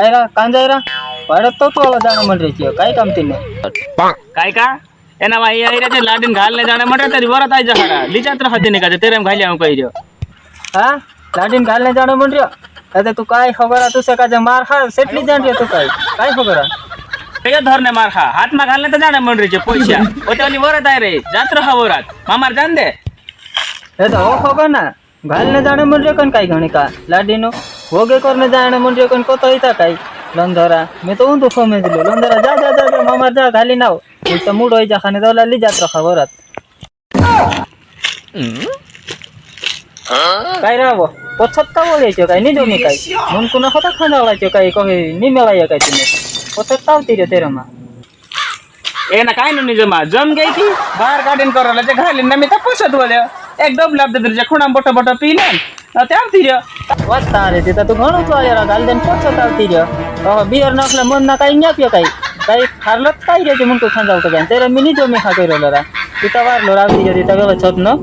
काय रा कांजायरा वाढत तो आला जाणं म्हणजे काय काम तिने काय का एना भाई आईराचे लाडीन घालने जाणे म्हटलं तरी वरत आहे जहारा लिचात्र हाती नाही का तेरेम घाली आम काही हा लाडीन घालने जाणं म्हणजे अरे तू काय खबर तू सकाळचा मार खा सेटली जाण रे तू काय खबर ते धरणे मार खा हात मा घालने तर जाणे म्हणजे पैसा होते वरत आहे रे जात्र हा वरात मामार जाण दे हे तर हो खबर ना घालने जाणं म्हणजे कोण काय घणे का लाडीनो होगे करणे जाणं म्हणजे कोण कोत येता काय लंधरा मी तो उंदू फमे दिलो लंधरा जा जा जा जा मामार जा घाली नाव इथं मूड व्हायच्या खाणे जाऊला ली जात्र खबरात काय राव पछत का बोलायचं काय निजो मी काय म्हणून कुणा होता खांदावळायचं काय काही निमेळाय काय तुम्ही पछत तावती रे तेरमा ए ना काय नाही जमा जम गई की बाहेर गार्डन करायला ते घालीन ना मी तर पोसत बोल एक डब लाभ दे खुणा बोट बोट पिले त्या ती रे वाचता रे तिथं तू म्हणून तू आलेला घालदेन पछत तावती रे बियर नसलं मन ना काही न्याप काही खारलं काय रे ते म्हणतो खांदाव का तेरा मी निजो मी खा करेल रा तिथं वारलो रावती तिथं व्यवस्थित न